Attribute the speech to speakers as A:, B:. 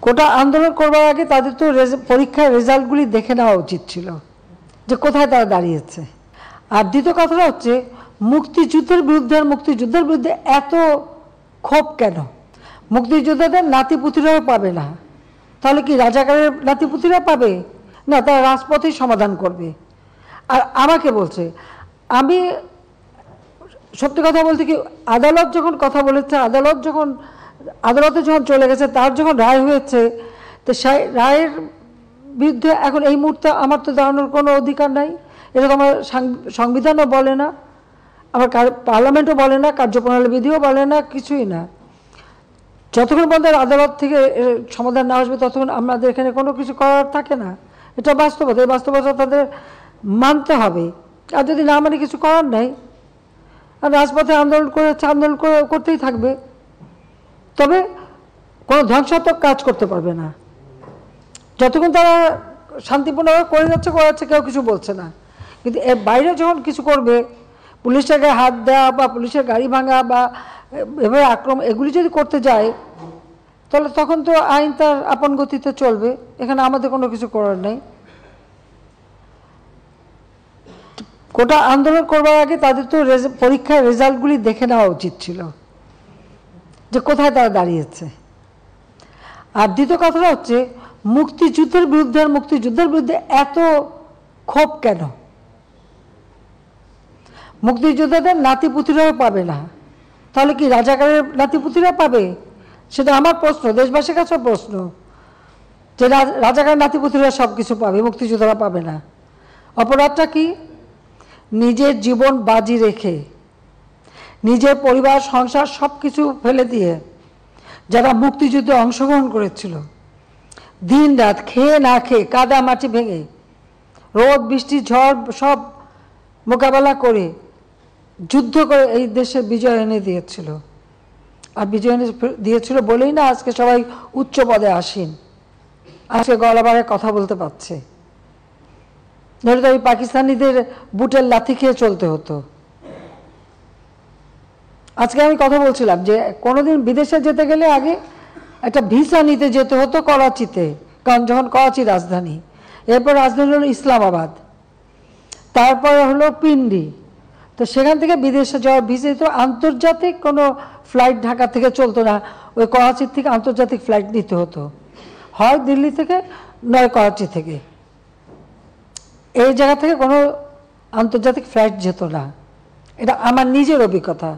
A: কোটা আন্দোলন করবার আগে তাদের তো পরীক্ষার রেজাল্টগুলি দেখে নেওয়া উচিত ছিল যে কোথায় তারা দাঁড়িয়েছে। আর দ্বিতীয় কথাটা হচ্ছে মুক্তিযুদ্ধের বিরুদ্ধে আর মুক্তিযুদ্ধের বিরুদ্ধে এত ক্ষোভ কেন? মুক্তিযোদ্ধাদের নাতিপুতিরাও পাবে না, তাহলে কি রাজাকারের নাতিপুতিরা পাবে না? তারা রাজপথেই সমাধান করবে। আর আমাকে বলছে, আমি সত্যি কথা বলতে কি, আদালত যখন কথা বলেছে, আদালতে যখন চলে গেছে, তার যখন রায় হয়েছে, তো সেই রায়ের বিরুদ্ধে এখন এই মুহূর্তে আমার তো দাঁড়ানোর কোনো অধিকার নাই। এটা তো আমার সংবিধানও বলে না, আমার পার্লামেন্টও বলে না, কার্যপ্রণালী বিধিও বলে না, কিছুই না। যতক্ষণ পর্যন্ত আদালত থেকে সমাধান না আসবে ততক্ষণ আমাদের এখানে কোনো কিছু করার থাকে না। এটা বাস্তবতা, এই বাস্তবতা তাদের মানতে হবে। আর যদি না মানে কিছু করার নাই, আর রাজপথে আন্দোলন করতেই থাকবে, তবে কোনো ধ্বংসাত্মক কাজ করতে পারবে না। যতক্ষণ তারা শান্তিপূর্ণভাবে করাচ্ছে কেউ কিছু বলছে না। কিন্তু এর বাইরে যখন কিছু করবে, পুলিশের গায়ে হাত দেওয়া বা পুলিশের গাড়ি ভাঙা বা এভাবে আক্রমণ, এগুলি যদি করতে যায়, তাহলে তখন তো আইন তার আপন গতিতে চলবে। এখানে আমাদের কোনো কিছু করার নেই। কোটা আন্দোলন করবার আগে তাদের তো পরীক্ষার রেজাল্টগুলি দেখে নেওয়া উচিত ছিল যে কোথায় তারা দাঁড়িয়েছে। আর দ্বিতীয় কথাটা হচ্ছে মুক্তিযুদ্ধের বিরুদ্ধে আর মুক্তিযুদ্ধের বিরুদ্ধে এত ক্ষোভ কেন? মুক্তিযোদ্ধাদের নাতিপুতিরাও পাবে না, তাহলে কি রাজাকারের নাতিপুতিরা পাবে? সেটা আমার প্রশ্ন, দেশবাসীর কাছে প্রশ্ন, যে রাজাকারের নাতিপুতিরা সব কিছু পাবে, মুক্তিযোদ্ধারা পাবে না। অপরাধটা কি? নিজের জীবন বাজি রেখে, নিজের পরিবার সংসার সব কিছু ফেলে দিয়ে যারা মুক্তিযুদ্ধে অংশগ্রহণ করেছিল, দিন রাত খেয়ে না খেয়ে, কাদা মাটি ভেঙে, রোদ বৃষ্টি ঝড় সব মোকাবেলা করে যুদ্ধ করে এই দেশে বিজয় এনে দিয়েছিল। আর বিজয় এনে দিয়েছিল বলেই না আজকে সবাই উচ্চ পদে আসীন, আজকে গলাবারে কথা বলতে পারছে। নইলে তো ওই পাকিস্তানিদের বুটের লাথি খেয়ে চলতে হতো। আজকে আমি কথা বলছিলাম যে কোনোদিন বিদেশে যেতে গেলে আগে একটা ভিসা নিতে যেতে হতো করাচিতে, কারণ যখন করাচি রাজধানী, এরপর রাজধানী হলো ইসলামাবাদ, তারপরে হলো পিন্ডি। তো সেখান থেকে বিদেশে যাওয়ার ভিসা দিত। আন্তর্জাতিক কোনো ফ্লাইট ঢাকা থেকে চলতো না, ওই করাচির থেকে আন্তর্জাতিক ফ্লাইট নিতে হতো, হয় দিল্লি থেকে নয় করাচি থেকে। এই জায়গা থেকে কোনো আন্তর্জাতিক ফ্লাইট যেত না, এটা আমার নিজের অভিজ্ঞতা।